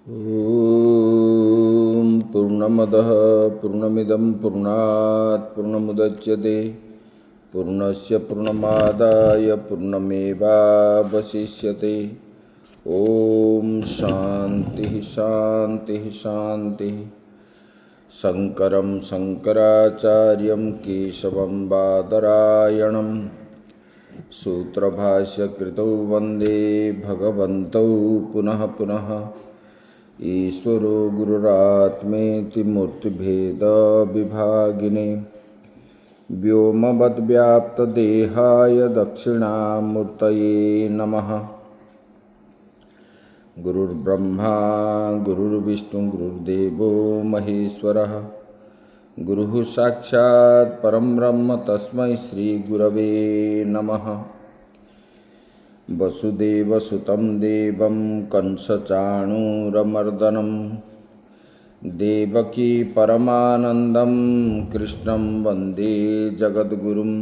ॐ पूर्णमदः पूर्णमिदं पूर्णात् पूर्णमुदच्यते पूर्णस्य पूर्णमादाय पूर्णमेवावशिष्यते। ॐ शान्तिः शान्तिः शान्तिः। शङ्करं शङ्कराचार्यं केशवं बादरायणं सूत्रभाष्यकृतौ वन्दे भगवन्तौ पुनः पुनः। ईश्वरो गुरुरात्मेति मूर्तिभेदविभागिने व्योमवद्व्याप्तदेहाय दक्षिणामूर्तये नमः। गुरुर्ब्रह्मा गुरुर्विष्णु गुरुर्देवो महेश्वरः गुरुः साक्षात् परं ब्रह्म तस्मै श्रीगुरवे नमः। वसुदेवसुतं देवं कंसचाणूरमर्दनं देवकी परमानन्दं कृष्णं वन्दे जगद्गुरुं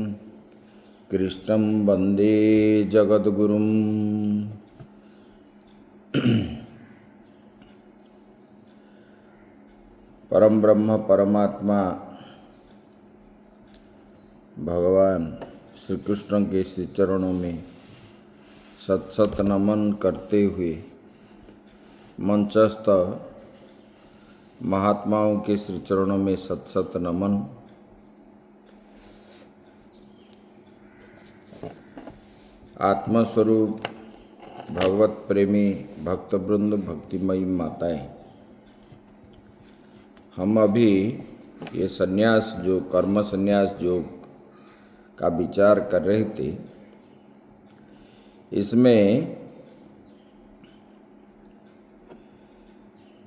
कृष्णं वन्दे जगद्गुरुं। परम ब्रह्म परमात्मा भगवान श्री कृष्ण के श्री चरणों में सत सत नमन करते हुए मंचस्थ महात्माओं के श्री चरणों में सत सत नमन। आत्मस्वरूप भगवत प्रेमी भक्तवृंद भक्तिमयी माताएं, हम अभी ये संन्यास जो कर्म संन्यास योग का विचार कर रहे थे, इसमें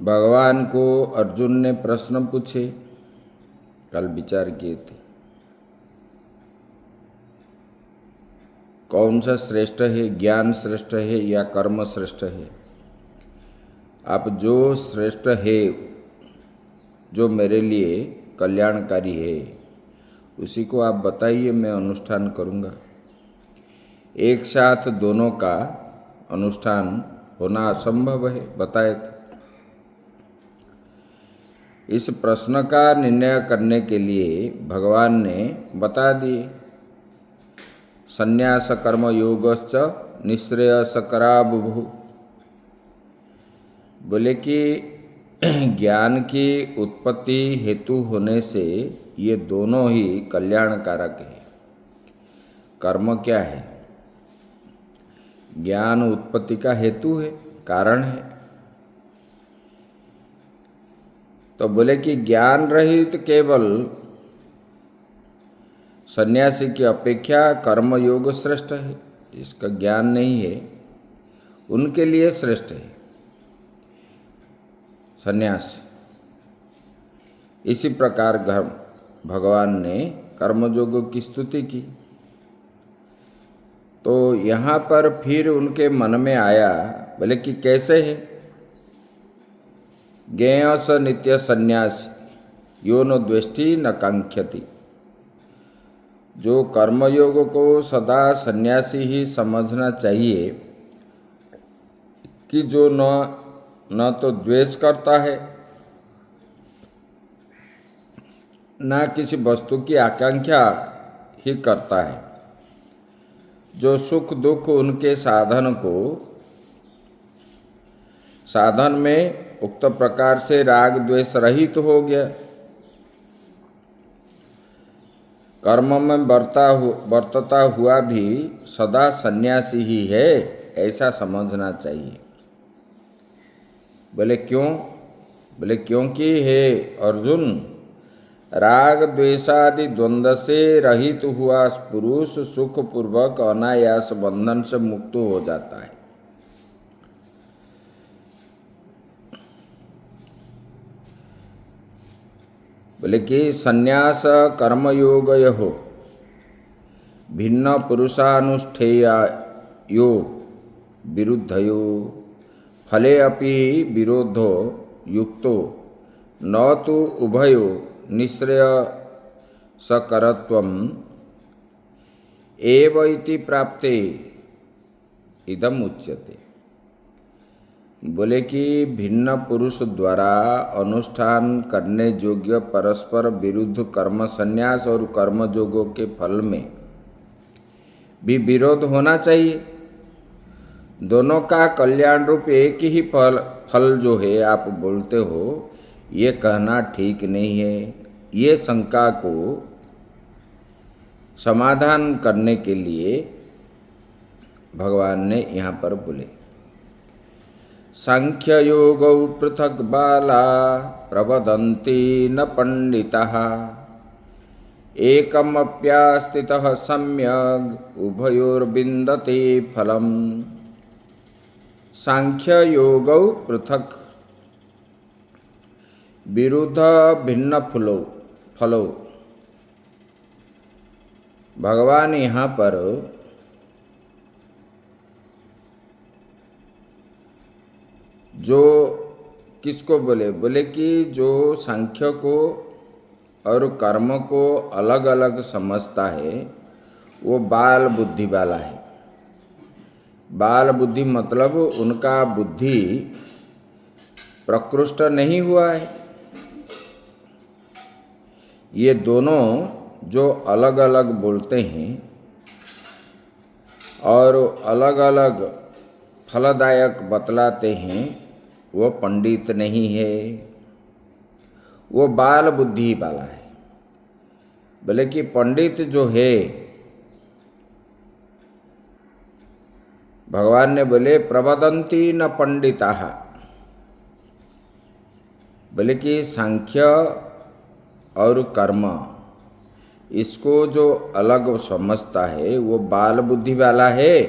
भगवान को अर्जुन ने प्रश्न पूछे, कल विचार किए थे, कौन सा श्रेष्ठ है, ज्ञान श्रेष्ठ है या कर्म श्रेष्ठ है। आप जो श्रेष्ठ है, जो मेरे लिए कल्याणकारी है, उसी को आप बताइए, मैं अनुष्ठान करूँगा। एक साथ दोनों का अनुष्ठान होना असंभव है, बताए थे। इस प्रश्न का निर्णय करने के लिए भगवान ने बता दिए, संन्यास कर्म योगश्च निःश्रेयसकरा बुभु। बोले कि ज्ञान की उत्पत्ति हेतु होने से ये दोनों ही कल्याणकारक है। कर्म क्या है? ज्ञान उत्पत्ति का हेतु है, कारण है। तो बोले कि ज्ञान रहित केवल सन्यासी की अपेक्षा कर्मयोग श्रेष्ठ है। जिसका ज्ञान नहीं है उनके लिए श्रेष्ठ है सन्यास। इसी प्रकार भगवान ने कर्मयोग की स्तुति की। तो यहाँ पर फिर उनके मन में आया, बोले कि कैसे है? ज्ञेय स नित्य संन्यास यो न द्वेष्टि न कांक्षति। जो कर्मयोग को सदा सन्यासी ही समझना चाहिए कि जो न तो द्वेष करता है, न किसी वस्तु की आकांक्षा ही करता है, जो सुख दुख उनके साधन में उक्त प्रकार से राग द्वेष रहित हो गया, कर्म में बरतता हुआ भी सदा सन्यासी ही है, ऐसा समझना चाहिए। बोले क्यों? बोले क्योंकि हे अर्जुन, राग द्वेषादि द्वंद्व से रहित हुआ पुरुष सुख पूर्वक अनायास बंधन से मुक्त हो जाता है। बोले कि संन्यास कर्मयोगयो भिन्न पुरुषानुष्ठेयो विरुद्धयो फले अपि विरोधो युक्तो न तो उभयो निःश्रेयसकरत्वम् एव इति प्राप्ते इदम उच्यते। बोले कि भिन्न पुरुष द्वारा अनुष्ठान करने योग्य परस्पर विरुद्ध कर्म संन्यास और कर्म योगों के फल में भी विरोध होना चाहिए। दोनों का कल्याण रूप एक ही फल जो है आप बोलते हो, ये कहना ठीक नहीं है। ये शंका को समाधान करने के लिए भगवान ने यहाँ पर बोले, सांख्य योगौ पृथक बाला प्रवदन्ति न पंडिताः एकमप्यास्थितः सम्यग् उभयोर्विन्दते फलम्। सांख्य योगौ पृथक विरुद्ध भिन्न फलों। भगवान यहाँ पर जो किसको बोले कि जो सांख्य को और कर्म को अलग अलग समझता है वो बाल बुद्धि वाला है। बाल बुद्धि मतलब उनका बुद्धि प्रकृष्ट नहीं हुआ है। ये दोनों जो अलग अलग बोलते हैं और अलग अलग फलदायक बतलाते हैं, वो पंडित नहीं है, वो बाल बुद्धि वाला है। बोले कि पंडित जो है, भगवान ने बोले प्रवदन्ति न पंडिताः। बोले कि सांख्य और कर्म इसको जो अलग समझता है वो बाल बुद्धि वाला है।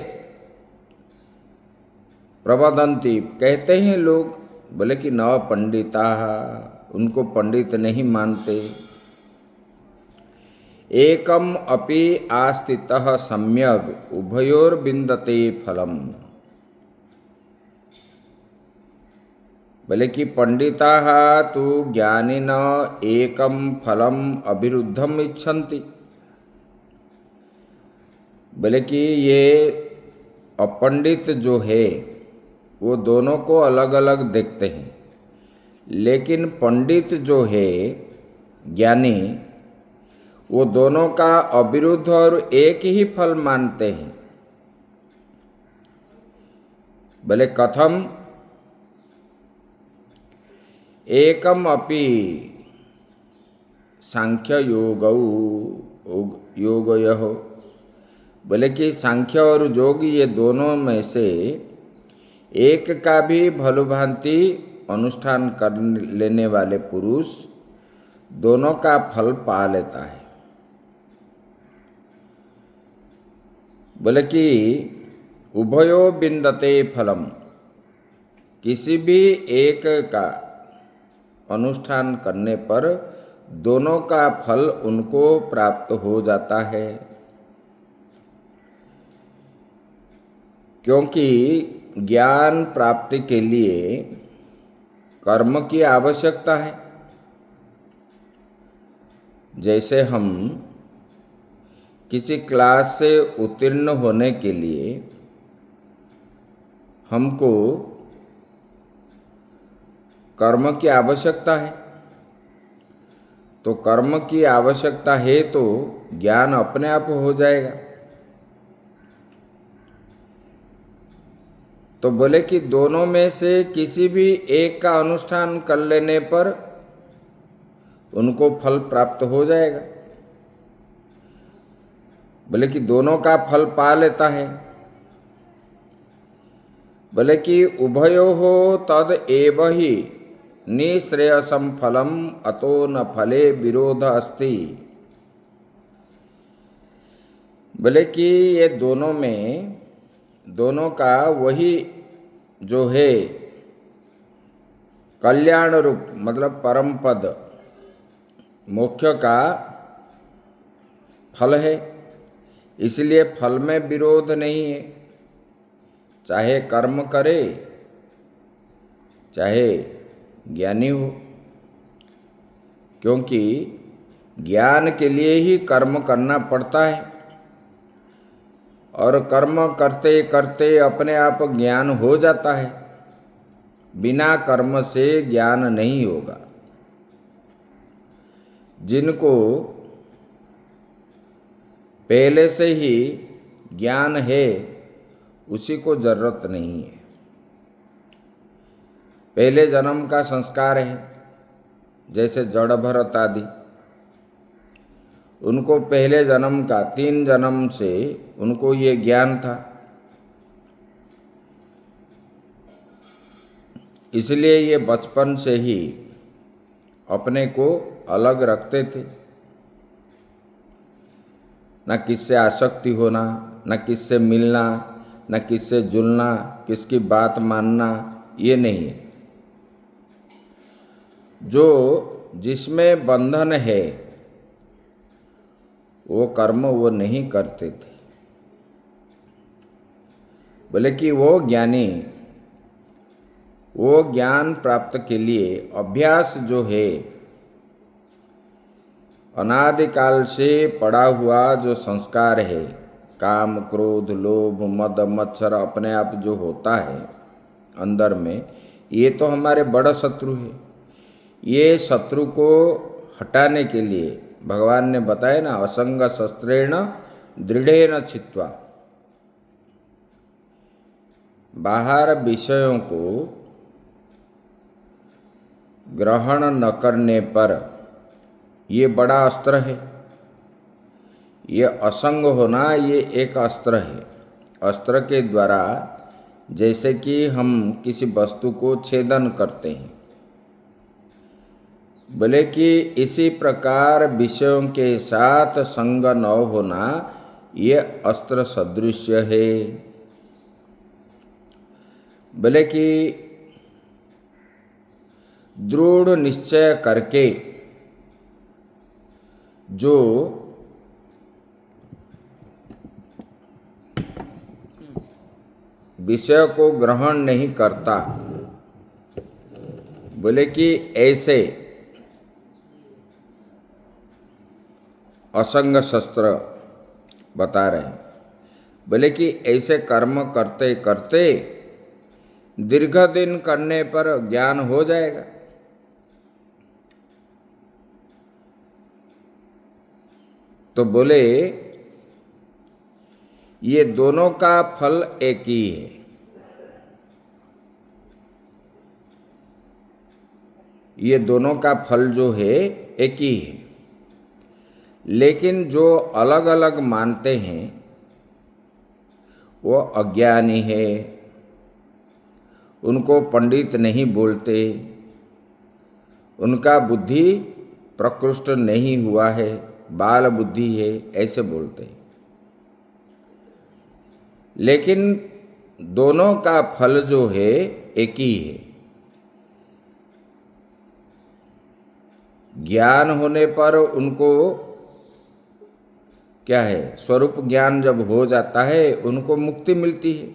प्रवदन्ति कहते हैं लोग, बोले कि न पंडिताः, उनको पंडित नहीं मानते। एकम अपि आस्थितः सम्यग् उभयोर्विन्दते फलम्। बोले कि पंडिताः तु ज्ञानिनः एकम फलम अविरुद्धम इच्छन्ति। बोले कि ये अपंडित जो है वो दोनों को अलग अलग देखते हैं, लेकिन पंडित जो है ज्ञानी वो दोनों का अविरुद्ध और एक ही फल मानते हैं। बोले कथम, एकम अपि सांख्य योगयोः। बोले कि सांख्य और योग ये दोनों में से एक का भी भलुभांति अनुष्ठान कर लेने वाले पुरुष दोनों का फल पा लेता है। बोले कि उभयो विन्दते फलम, किसी भी एक का अनुष्ठान करने पर दोनों का फल उनको प्राप्त हो जाता है, क्योंकि ज्ञान प्राप्ति के लिए कर्म की आवश्यकता है। जैसे हम किसी क्लास से उत्तीर्ण होने के लिए हमको कर्म की आवश्यकता है, तो कर्म की आवश्यकता है तो ज्ञान अपने आप हो जाएगा। तो बोले कि दोनों में से किसी भी एक का अनुष्ठान कर लेने पर उनको फल प्राप्त हो जाएगा। बोले कि दोनों का फल पा लेता है। बोले कि उभयोः तद एव हि निश्रेयसम फलम अतो न फले विरोध अस्ति। बोले कि ये दोनों में दोनों का वही जो है कल्याण रूप मतलब परम पद मोक्ष का फल है, इसलिए फल में विरोध नहीं है। चाहे कर्म करे चाहे ज्ञानी हो, क्योंकि ज्ञान के लिए ही कर्म करना पड़ता है और कर्म करते करते अपने आप ज्ञान हो जाता है। बिना कर्म से ज्ञान नहीं होगा। जिनको पहले से ही ज्ञान है उसी को जरूरत नहीं है। पहले जन्म का संस्कार है, जैसे जड़ भरत आदि, उनको पहले जन्म का 3 जन्म से उनको ये ज्ञान था, इसलिए ये बचपन से ही अपने को अलग रखते थे। न किससे आसक्ति होना, न किससे मिलना, न किससे जुलना, किसकी बात मानना, ये नहीं है। जो जिसमें बंधन है वो कर्म वो नहीं करते थे। बोले कि वो ज्ञानी, वो ज्ञान प्राप्त के लिए अभ्यास जो है, अनादिकाल से पड़ा हुआ जो संस्कार है, काम क्रोध लोभ मद मत्सर अपने आप जो होता है अंदर में, ये तो हमारे बड़ा शत्रु है। ये शत्रु को हटाने के लिए भगवान ने बताया ना, असंग शस्त्रेण दृढ़ेन छित्त्वा। बाहर विषयों को ग्रहण न करने पर ये बड़ा अस्त्र है। ये असंग होना ये एक अस्त्र है। अस्त्र के द्वारा जैसे कि हम किसी वस्तु को छेदन करते हैं, बोले कि इसी प्रकार विषयों के साथ संग न होना ये अस्त्र सदृश है। बोले कि दृढ़ निश्चय करके जो विषय को ग्रहण नहीं करता, बोले कि ऐसे असंग शस्त्र बता रहे हैं। बोले कि ऐसे कर्म करते करते दीर्घ दिन करने पर ज्ञान हो जाएगा। तो बोले ये दोनों का फल एक ही है। ये दोनों का फल जो है एक ही है, लेकिन जो अलग अलग मानते हैं वो अज्ञानी है, उनको पंडित नहीं बोलते, उनका बुद्धि प्रकृष्ट नहीं हुआ है, बाल बुद्धि है, ऐसे बोलते हैं। लेकिन दोनों का फल जो है एक ही है। ज्ञान होने पर उनको क्या है, स्वरूप ज्ञान जब हो जाता है उनको मुक्ति मिलती है।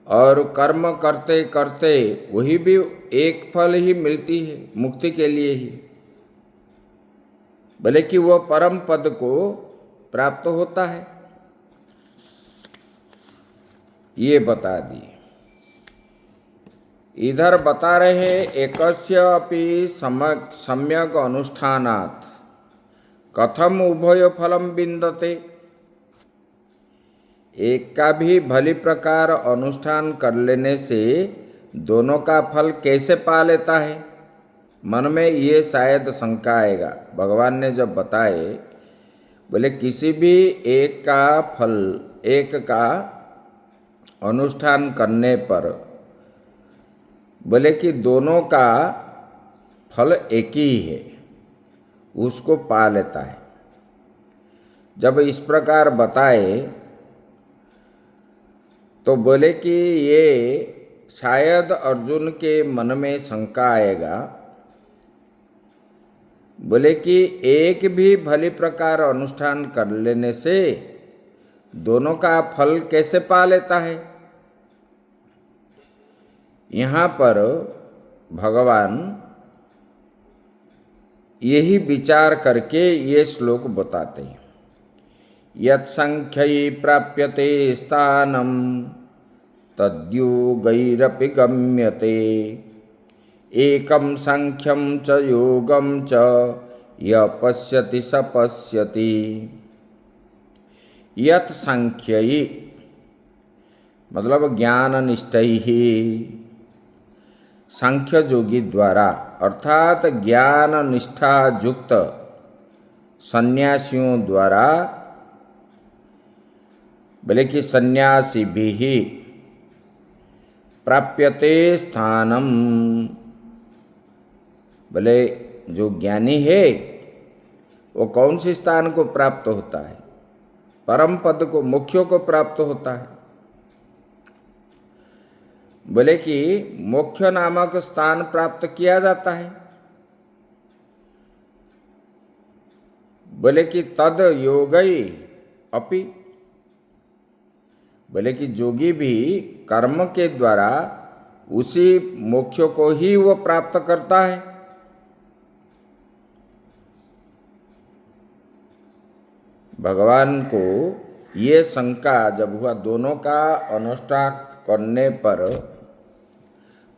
और कर्म करते करते वही भी एक फल ही मिलती है, मुक्ति के लिए ही। भले कि वह परम पद को प्राप्त होता है, ये बता दिए। इधर बता रहे एकस्य अपि सम्यक अनुष्ठानात् कथम उभय फलम विन्दते। एक का भी भली प्रकार अनुष्ठान कर लेने से दोनों का फल कैसे पा लेता है। मन में ये शायद शंका आएगा। भगवान ने जब बताए, बोले किसी भी एक का फल, एक का अनुष्ठान करने पर बोले कि दोनों का फल एक ही है, उसको पा लेता है। जब इस प्रकार बताए तो बोले कि ये शायद अर्जुन के मन में शंका आएगा। बोले कि एक भी भली प्रकार अनुष्ठान कर लेने से दोनों का फल कैसे पा लेता है। यहाँ पर भगवान यही विचार करके ये श्लोक बताते हैं। यत् संख्यै प्राप्यते स्थानम तद्योगैरपि गम्यते। एकं सांख्यं च योगं च य पश्यति स पश्यति। यत् सांख्ययी मतलब ज्ञान निष्ठैः, सांख्य योगी द्वारा अर्थात ज्ञान निष्ठा युक्त सन्यासियों द्वारा, बोले कि सन्यासी भी प्राप्यते स्थानम, बोले जो ज्ञानी है वो कौन सी स्थान को प्राप्त होता है? परम पद को, मोक्ष को प्राप्त होता है। बोले कि मोक्ष नामक स्थान प्राप्त किया जाता है। बोले कि तद योगई अपि, बोले कि जोगी भी कर्म के द्वारा उसी मोक्ष को ही वो प्राप्त करता है। भगवान को ये शंका जब हुआ, दोनों का अनुष्ठान करने पर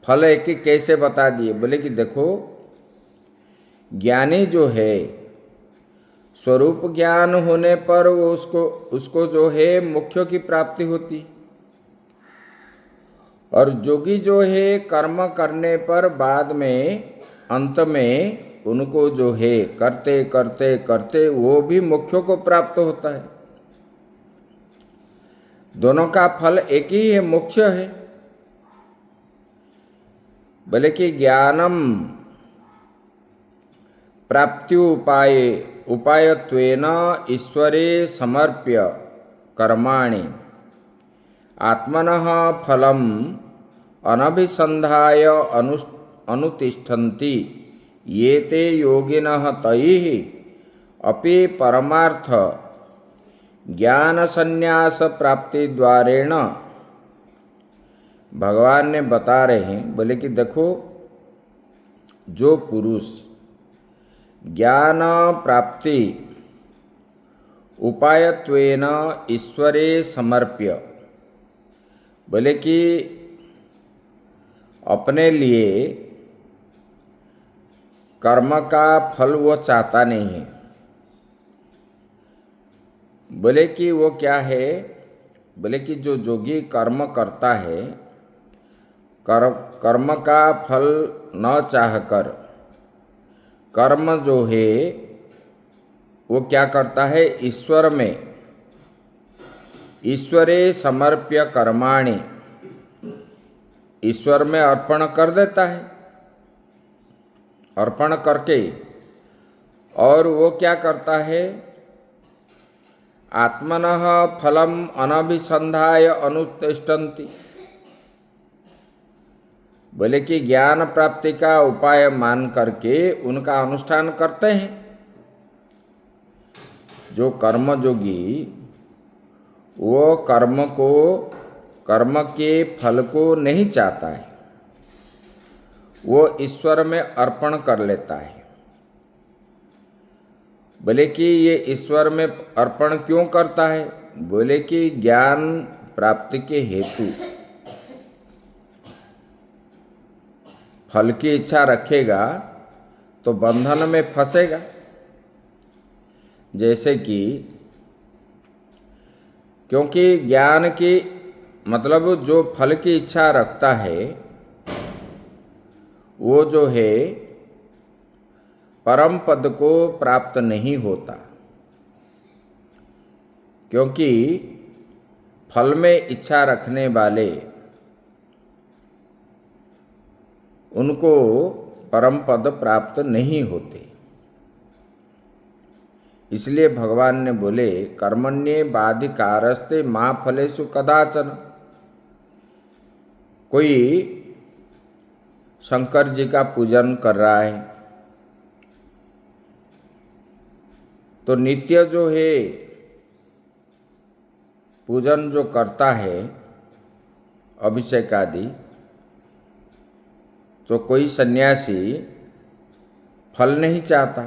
फल एक ही कैसे बता दिए? बोले कि देखो, ज्ञानी जो है स्वरूप ज्ञान होने पर वो उसको जो है मोक्ष की प्राप्ति होती, और जोगी जो है कर्म करने पर बाद में अंत में उनको जो है करते करते करते वो भी मोक्ष को प्राप्त होता है। दोनों का फल एक ही है, मोक्ष है। बोले कि ज्ञानम प्राप्त्युपाय उपायत्वेन ईश्वरे समर्प्य कर्माणि आत्मनः फलम अनभिसंधाय अनुतिष्ठन्ति ये ते योगिनः तैः अपि परमार्थ ज्ञान संन्यास प्राप्ति द्वारेण। भगवान ने बता रहे हैं, बोले कि देखो, जो पुरुष ज्ञान प्राप्ति उपायत्वेन ईश्वरे समर्प्य, बोले कि अपने लिए कर्म का फल वो चाहता नहीं है। बोले कि वो क्या है? बोले कि जो जोगी कर्म करता है, कर्म का फल न चाहकर कर्म जो है वो क्या करता है? ईश्वर में, ईश्वरे समर्प्य कर्माणि, ईश्वर में अर्पण कर देता है। अर्पण करके और वो क्या करता है? आत्मनः फलम अनभिसंधाय अनुतिष्ठन्ति, बोले कि ज्ञान प्राप्ति का उपाय मान करके उनका अनुष्ठान करते हैं। जो कर्मयोगी वो कर्म के फल को नहीं चाहता है, वो ईश्वर में अर्पण कर लेता है। बोले कि ये ईश्वर में अर्पण क्यों करता है? बोले कि ज्ञान प्राप्ति के हेतु फल की इच्छा रखेगा तो बंधन में फंसेगा। जैसे कि क्योंकि ज्ञान की मतलब जो फल की इच्छा रखता है वो जो है परम पद को प्राप्त नहीं होता, क्योंकि फल में इच्छा रखने वाले उनको परम पद प्राप्त नहीं होते। इसलिए भगवान ने बोले, कर्मण्ये बाधिकारस्ते मां फलेषु कदाचन। कोई शंकर जी का पूजन कर रहा है तो नित्य जो है पूजन जो करता है अभिषेक आदि, तो कोई सन्यासी फल नहीं चाहता,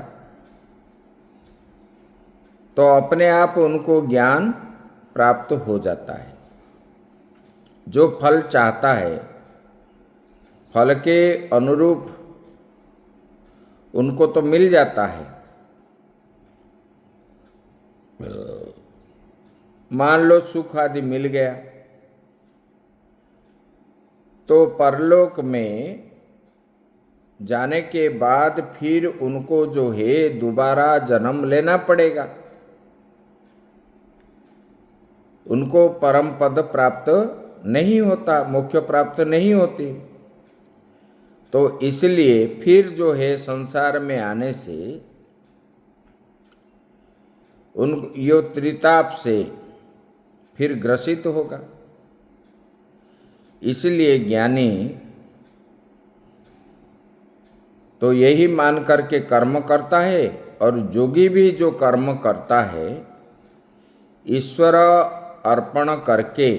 तो अपने आप उनको ज्ञान प्राप्त हो जाता है। जो फल चाहता है, फल के अनुरूप उनको तो मिल जाता है। मान लो सुख आदि मिल गया, तो परलोक में जाने के बाद फिर उनको जो है दोबारा जन्म लेना पड़ेगा, उनको परम पद प्राप्त नहीं होता, मोक्ष प्राप्त नहीं होती। तो इसलिए फिर जो है संसार में आने से उन यो त्रिताप से फिर ग्रसित होगा। इसलिए ज्ञानी तो यही मान करके कर्म करता है, और जोगी भी जो कर्म करता है ईश्वर अर्पण करके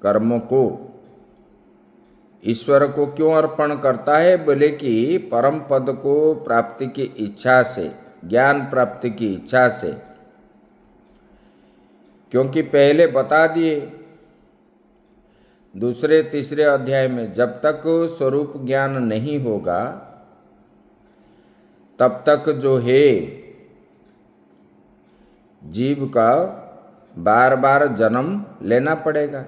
कर्म को, ईश्वर को क्यों अर्पण करता है? बोले कि परम पद को प्राप्ति की इच्छा से, ज्ञान प्राप्ति की इच्छा से। क्योंकि पहले बता दिए दूसरे तीसरे अध्याय में, जब तक स्वरूप ज्ञान नहीं होगा तब तक जो है जीव का बार बार जन्म लेना पड़ेगा।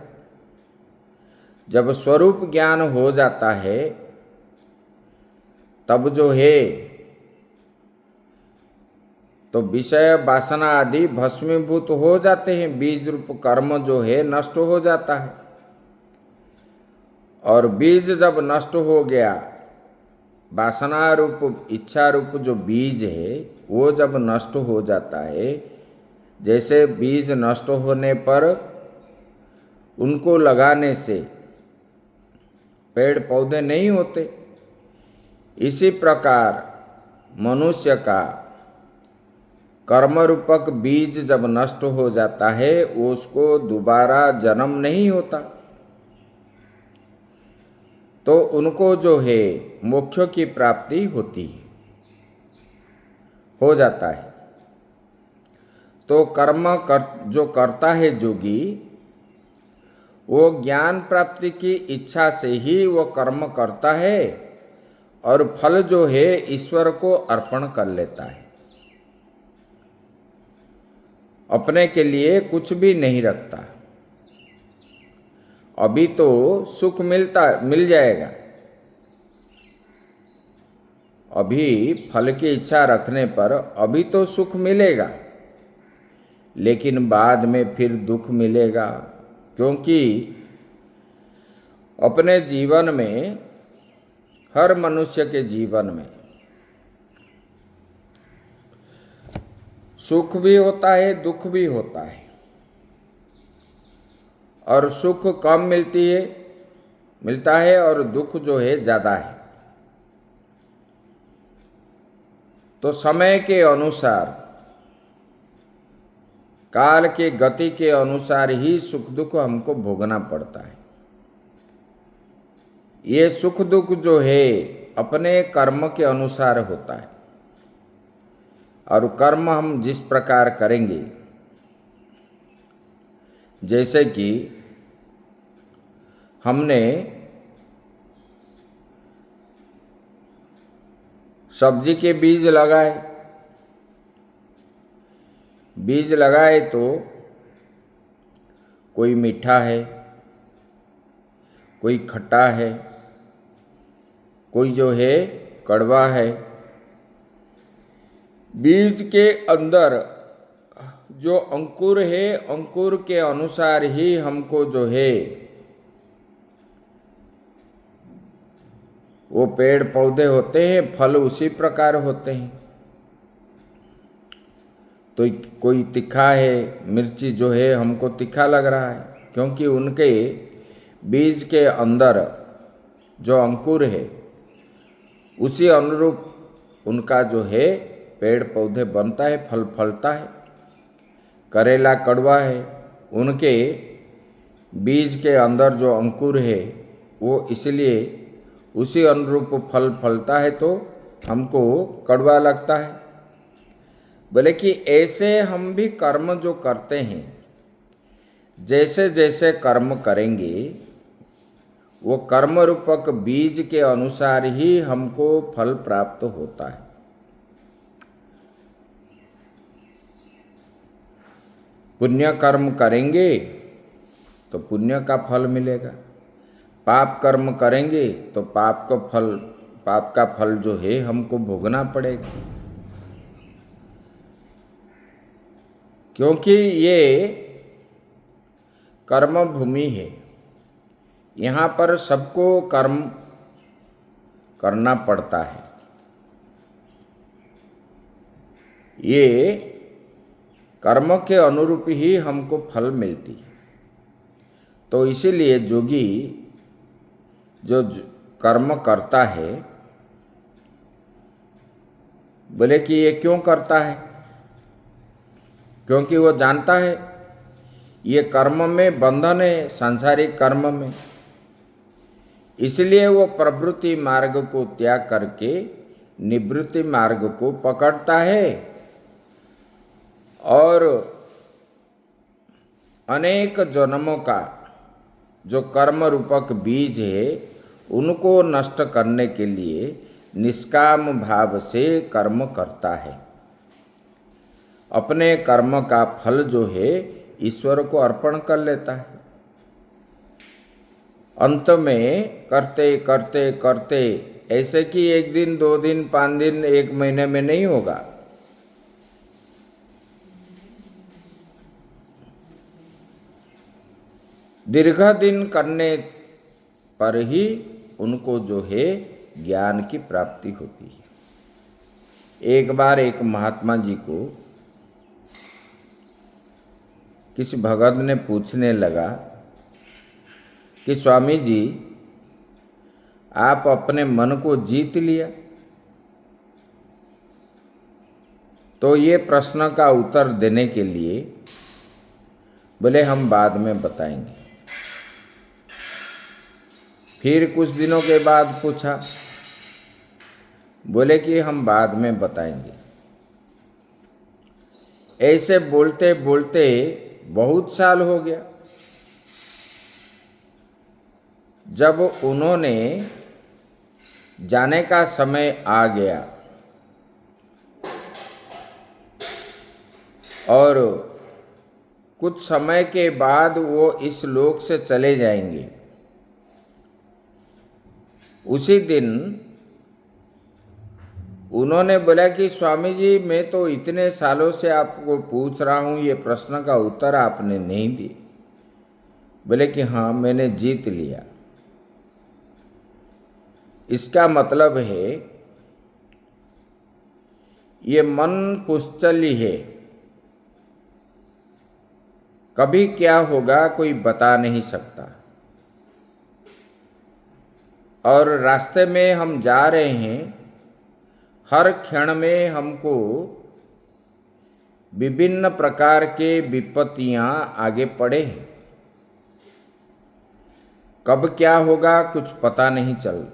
जब स्वरूप ज्ञान हो जाता है तब जो है तो विषय वासना आदि भस्मीभूत हो जाते हैं, बीज रूप कर्म जो है नष्ट हो जाता है। और बीज जब नष्ट हो गया, वासना रूप इच्छा रूप जो बीज है वो जब नष्ट हो जाता है, जैसे बीज नष्ट होने पर उनको लगाने से पेड़ पौधे नहीं होते, इसी प्रकार मनुष्य का कर्म रूपक बीज जब नष्ट हो जाता है उसको दोबारा जन्म नहीं होता। तो उनको जो है मोक्ष की प्राप्ति होती है, हो जाता है। तो कर्म जो करता है जोगी, वो ज्ञान प्राप्ति की इच्छा से ही वो कर्म करता है, और फल जो है ईश्वर को अर्पण कर लेता है, अपने के लिए कुछ भी नहीं रखता। अभी तो सुख मिल जाएगा, अभी फल की इच्छा रखने पर अभी तो सुख मिलेगा, लेकिन बाद में फिर दुख मिलेगा। क्योंकि अपने जीवन में, हर मनुष्य के जीवन में सुख भी होता है, दुख भी होता है, और सुख कम मिलता है और दुख जो है ज़्यादा है। तो समय के अनुसार, काल के गति के अनुसार ही सुख दुख हमको भोगना पड़ता है। ये सुख दुख जो है अपने कर्म के अनुसार होता है, और कर्म हम जिस प्रकार करेंगे, जैसे कि हमने सब्जी के बीज लगाए तो कोई मीठा है, कोई खट्टा है, कोई जो है कड़वा है। बीज के अंदर जो अंकुर है, अंकुर के अनुसार ही हमको जो है वो पेड़ पौधे होते हैं, फल उसी प्रकार होते हैं। तो कोई तीखा है, मिर्ची जो है हमको तीखा लग रहा है, क्योंकि उनके बीज के अंदर जो अंकुर है उसी अनुरूप उनका जो है पेड़ पौधे बनता है, फल फलता है। करेला कड़वा है, उनके बीज के अंदर जो अंकुर है वो इसलिए उसी अनुरूप फल फलता है, तो हमको कड़वा लगता है। बोले कि ऐसे हम भी कर्म जो करते हैं, जैसे जैसे कर्म करेंगे वो कर्म रूपक बीज के अनुसार ही हमको फल प्राप्त होता है। पुण्य कर्म करेंगे तो पुण्य का फल मिलेगा, पाप कर्म करेंगे तो पाप का फल जो है हमको भोगना पड़ेगा। क्योंकि ये कर्म भूमि है, यहाँ पर सबको कर्म करना पड़ता है। ये कर्म के अनुरूप ही हमको फल मिलती है। तो इसीलिए जोगी जो कर्म करता है, बोले कि ये क्यों करता है? क्योंकि वो जानता है ये कर्म में बंधन है, सांसारिक कर्म में। इसलिए वो प्रवृत्ति मार्ग को त्याग करके निवृत्ति मार्ग को पकड़ता है और अनेक जन्मों का जो कर्म रूपक बीज है उनको नष्ट करने के लिए निष्काम भाव से कर्म करता है। अपने कर्म का फल जो है ईश्वर को अर्पण कर लेता है। अंत में करते करते करते ऐसे कि 1 दिन 2 दिन 5 दिन 1 महीने में नहीं होगा। दीर्घ दिन करने पर ही उनको जो है ज्ञान की प्राप्ति होती है। एक बार एक महात्मा जी को किसी भगत ने पूछने लगा कि स्वामी जी, आप अपने मन को जीत लिया? तो ये प्रश्न का उत्तर देने के लिए बोले हम बाद में बताएंगे। फिर कुछ दिनों के बाद पूछा, बोले कि हम बाद में बताएंगे। ऐसे बोलते बोलते बहुत साल हो गया। जब उन्होंने जाने का समय आ गया और कुछ समय के बाद वो इस लोक से चले जाएंगे, उसी दिन उन्होंने बोला कि स्वामी जी, मैं तो इतने सालों से आपको पूछ रहा हूँ, ये प्रश्न का उत्तर आपने नहीं दिए। बोले कि हाँ, मैंने जीत लिया। इसका मतलब है ये मन पुश्चली है, कभी क्या होगा कोई बता नहीं सकता। और रास्ते में हम जा रहे हैं, हर क्षण में हमको विभिन्न प्रकार के विपत्तियां आगे पड़े हैं। कब क्या होगा कुछ पता नहीं चल।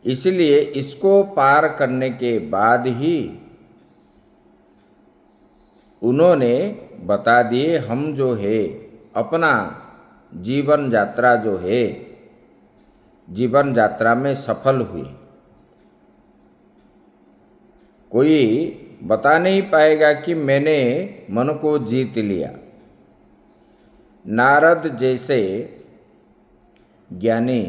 इसलिए इसको पार करने के बाद ही उन्होंने बता दिए, हम जो है अपना जीवन यात्रा जो है, जीवन यात्रा में सफल हुए। कोई बता नहीं पाएगा कि मैंने मन को जीत लिया। नारद जैसे ज्ञानी,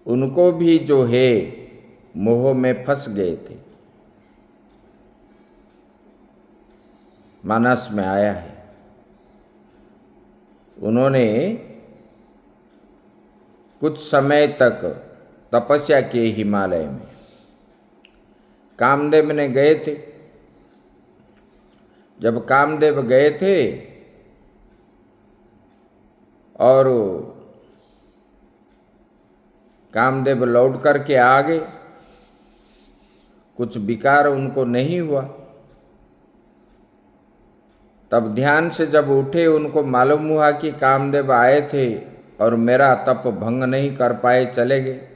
उनको भी जो है मोह में फंस गए थे। मानस में आया है, उन्होंने कुछ समय तक तपस्या की हिमालय में। कामदेव ने गए थे। जब कामदेव गए थे और कामदेव लौट करके आ गए, कुछ विकार उनको नहीं हुआ। तब ध्यान से जब उठे, उनको मालूम हुआ कि कामदेव आए थे और मेरा तप भंग नहीं कर पाए, चले गए।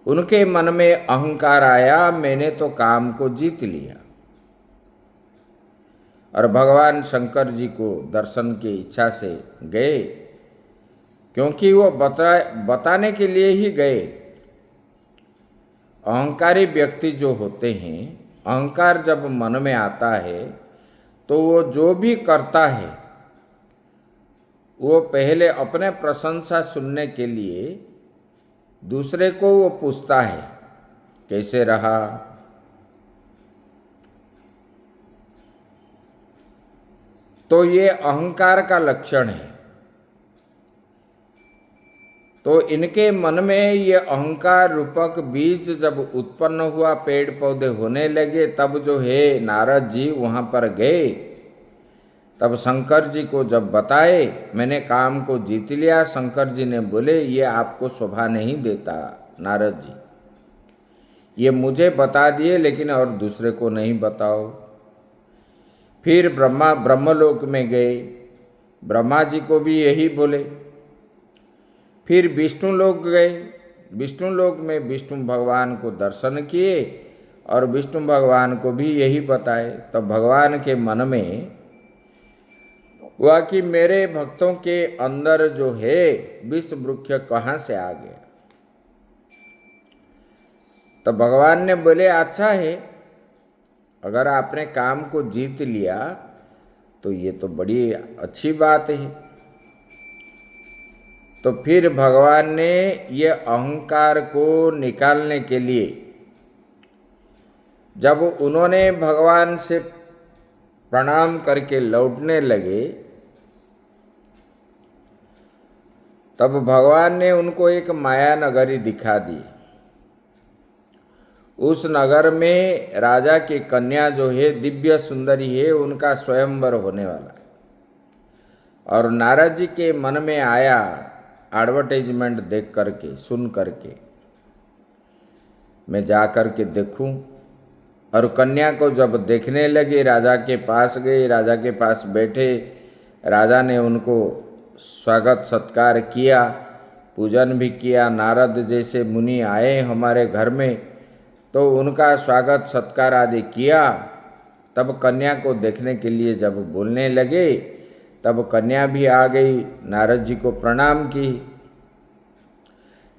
उनके मन में अहंकार आया, मैंने तो काम को जीत लिया। और भगवान शंकर जी को दर्शन की इच्छा से गए क्योंकि वो बताने के लिए ही गए। अहंकारी व्यक्ति जो होते हैं, अहंकार जब मन में आता है तो वो जो भी करता है वो पहले अपने प्रशंसा सुनने के लिए दूसरे को वो पूछता है कैसे रहा। तो ये अहंकार का लक्षण है। तो इनके मन में ये अहंकार रूपक बीज जब उत्पन्न हुआ, पेड़ पौधे होने लगे, तब जो है नारद जी वहाँ पर गए। तब शंकर जी को जब बताए मैंने काम को जीत लिया, शंकर जी ने बोले ये आपको शोभा नहीं देता नारद जी, ये मुझे बता दिए लेकिन और दूसरे को नहीं बताओ। फिर ब्रह्मलोक में गए, ब्रह्मा जी को भी यही बोले। फिर विष्णु लोक गए, विष्णु लोक में विष्णु भगवान को दर्शन किए और विष्णु भगवान को भी यही बताए। तो भगवान के मन में हुआ कि मेरे भक्तों के अंदर जो है विष वृक्ष कहाँ से आ गया। तो भगवान ने बोले अच्छा है, अगर आपने काम को जीत लिया तो ये तो बड़ी अच्छी बात है। तो फिर भगवान ने ये अहंकार को निकालने के लिए जब उन्होंने भगवान से प्रणाम करके लौटने लगे, तब भगवान ने उनको एक माया नगरी दिखा दी। उस नगर में राजा की कन्या जो है दिव्य सुंदरी है, उनका स्वयंवर होने वाला है। और नारद जी के मन में आया एडवर्टाइजमेंट देख करके, सुन करके मैं जा कर के देखूं। और कन्या को जब देखने लगे राजा के पास गए, राजा के पास बैठे, राजा ने उनको स्वागत सत्कार किया, पूजन भी किया। नारद जैसे मुनि आए हमारे घर में तो उनका स्वागत सत्कार आदि किया। तब कन्या को देखने के लिए जब बोलने लगे तब कन्या भी आ गई, नारद जी को प्रणाम की।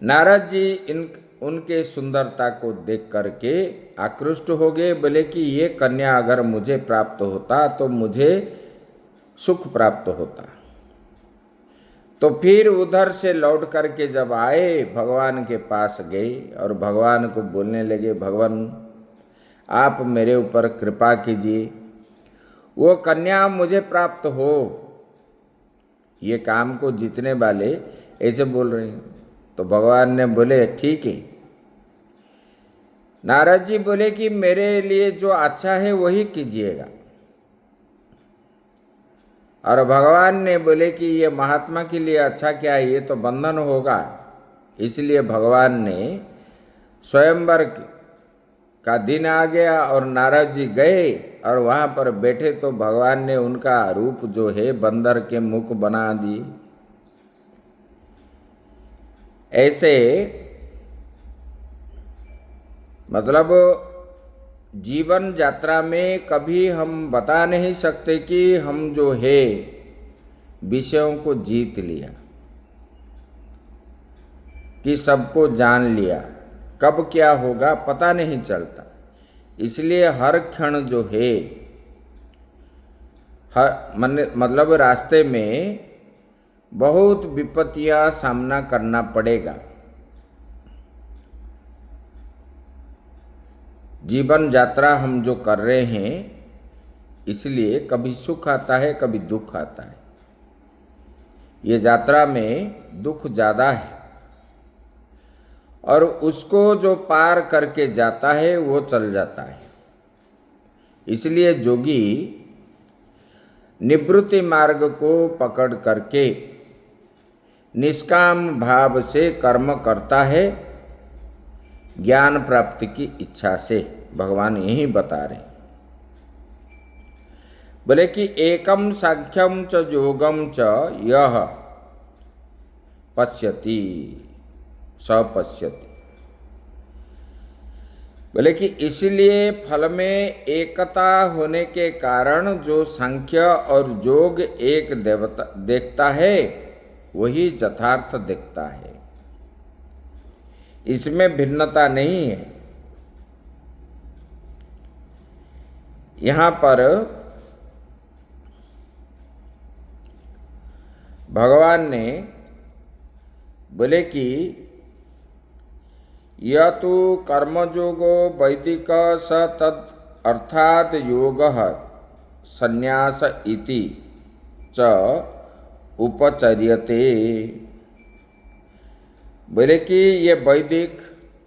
नारद जी उनके सुंदरता को देख करके आकृष्ट हो गए, बोले कि ये कन्या अगर मुझे प्राप्त होता तो मुझे सुख प्राप्त होता। तो फिर उधर से लौट करके जब आए भगवान के पास गए और भगवान को बोलने लगे भगवान आप मेरे ऊपर कृपा कीजिए, वो कन्या मुझे प्राप्त हो। ये काम को जीतने वाले ऐसे बोल रहे हैं। तो भगवान ने बोले ठीक है। नारद जी बोले कि मेरे लिए जो अच्छा है वही कीजिएगा। और भगवान ने बोले कि ये महात्मा के लिए अच्छा क्या है, ये तो बंधन होगा। इसलिए भगवान ने स्वयंवर का दिन आ गया और नारद जी गए और वहाँ पर बैठे तो भगवान ने उनका रूप जो है बंदर के मुख बना दी। ऐसे मतलब जीवन यात्रा में कभी हम बता नहीं सकते कि हम जो है विषयों को जीत लिया, कि सबको जान लिया, कब क्या होगा पता नहीं चलता। इसलिए हर क्षण जो है मतलब रास्ते में बहुत विपत्तियां सामना करना पड़ेगा। जीवन यात्रा हम जो कर रहे हैं इसलिए कभी सुख आता है कभी दुख आता है। ये यात्रा में दुख ज़्यादा है और उसको जो पार करके जाता है वो चल जाता है। इसलिए जोगी निवृत्ति मार्ग को पकड़ करके निष्काम भाव से कर्म करता है, ज्ञान प्राप्ति की इच्छा से। भगवान यही बता रहे बोले कि एकम सांख्यम च योगम च यह पश्यति स पश्यति। बोले कि इसलिए फल में एकता होने के कारण जो सांख्य और योग एक देवता देखता है वही यथार्थ दिखता है, इसमें भिन्नता नहीं है। यहाँ पर भगवान ने बोले कि यह तो कर्मयोगो वैदिक स तद अर्थात योगः संन्यास इति च उपचर्यते। बोले कि ये वैदिक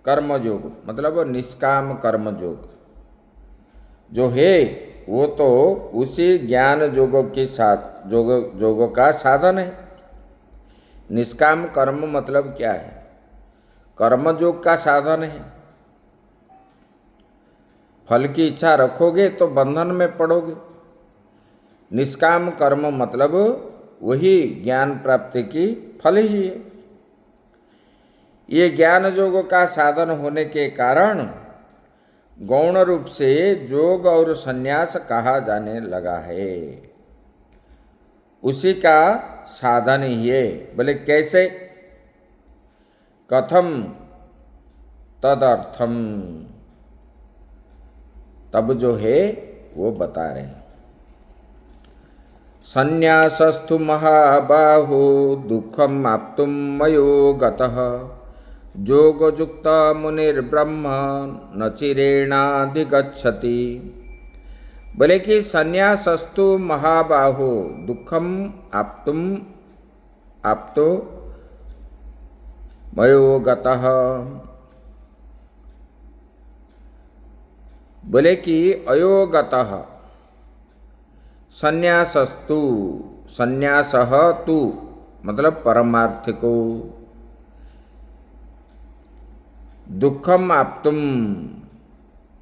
कर्मयोग मतलब निष्काम कर्मयोग जो है वो तो उसी ज्ञान योग के साथ योग का साधन है। निष्काम कर्म मतलब क्या है? कर्म योग का साधन है। फल की इच्छा रखोगे तो बंधन में पड़ोगे। निष्काम कर्म मतलब वही ज्ञान प्राप्ति की फल ही है। ये ज्ञान योग का साधन होने के कारण गौण रूप से योग और संन्यास कहा जाने लगा है। उसी का साधन ही है। बोले कैसे? कथम तदर्थम, तब जो है वो बता रहे हैं। संन्यासस्तु महाबाहो दुःखम आप्तुम मयो गतः योगयुक्त मुनिर्ब्रह्म न चिरेणाधिगच्छति। बोले कि संन्यासस्तु महाबाहो दुःखम आप्तो मयो गतः। बोले कि अयोगतः संन्यासस्तु, संन्यासः तु मतलब परमार्थिको, दुःखम आप्तुम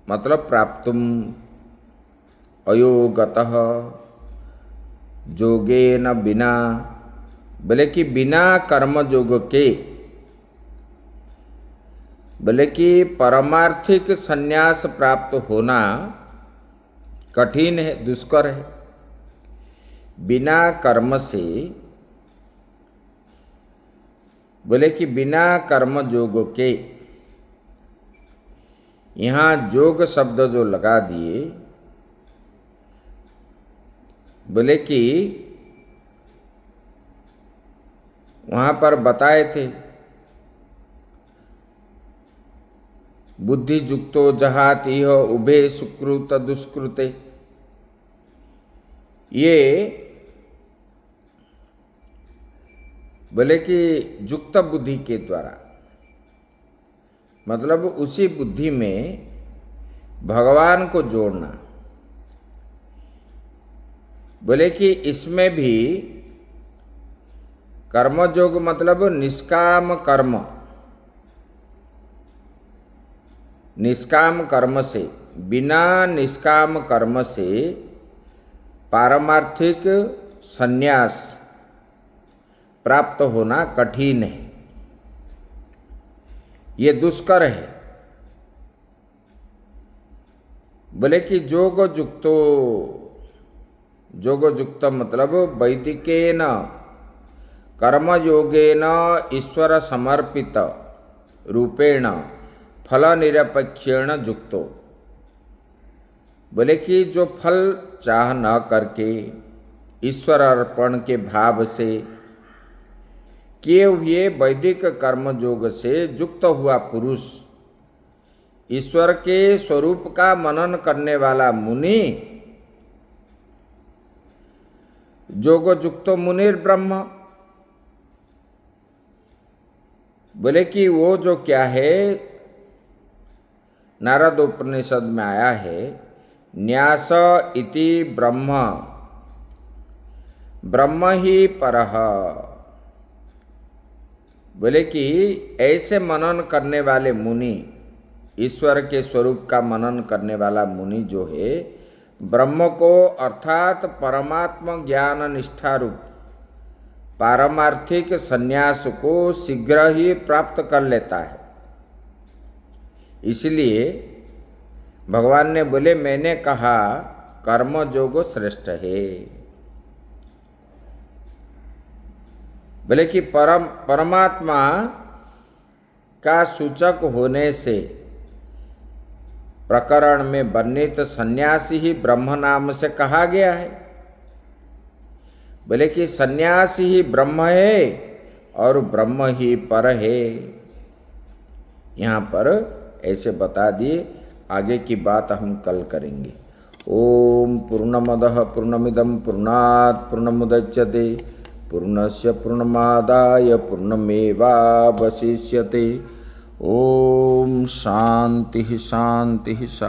मतलब प्राप्तुम, अयोगतः योगेन बिना। बोले कि बिना कर्म योग के, बोले कि परमार्थिक संन्यास प्राप्त होना कठिन है, दुष्कर है। बिना कर्म से, बोले कि बिना कर्म योग के, यहाँ योग शब्द जो लगा दिए, बोले कि वहाँ पर बताए थे बुद्धि युक्तो जहाति इह उभे सुकृत दुष्कृते। ये बोले कि युक्त बुद्धि के द्वारा मतलब उसी बुद्धि में भगवान को जोड़ना। बोले कि इसमें भी कर्मयोग मतलब निष्काम कर्म, निष्काम कर्म से, बिना निष्काम कर्म से पारमार्थिक संन्यास प्राप्त होना कठिन है, ये दुष्कर है। बोले कि योग युक्तो, योग युक्त मतलब वैदिकेन कर्मयोगेन ईश्वर समर्पित रूपेण फल निरपेक्षेण युक्तो। बोले कि जो फल चाह न करके ईश्वर अर्पण के भाव से किए हुए वैदिक कर्मयोग से युक्त हुआ पुरुष, ईश्वर के स्वरूप का मनन करने वाला मुनि, योगयुक्तो मुनिर्ब्रह्म। बोले कि वो जो क्या है, नारद उपनिषद में आया है, न्यास इति ब्रह्म, ब्रह्म ही परः। बोले कि ऐसे मनन करने वाले मुनि, ईश्वर के स्वरूप का मनन करने वाला मुनि जो है, ब्रह्म को अर्थात परमात्म ज्ञान निष्ठा रूप पारमार्थिक संन्यास को शीघ्र ही प्राप्त कर लेता है। इसलिए भगवान ने बोले, मैंने कहा कर्म योग श्रेष्ठ है। बोले कि परमात्मा का सूचक होने से प्रकरण में वर्णित सन्यासी ही ब्रह्म नाम से कहा गया है। बोले कि सन्यासी ही ब्रह्म है और ब्रह्म ही पर है। यहाँ पर ऐसे बता दिए, आगे की बात हम कल करेंगे। ओम पूर्णमदः पूर्णमिदं पूर्णात् पूर्णमुदच्यते पूर्णस्य पूर्णमादाय पूर्णमेवावशिष्यते। ओम शांति शांति शांति।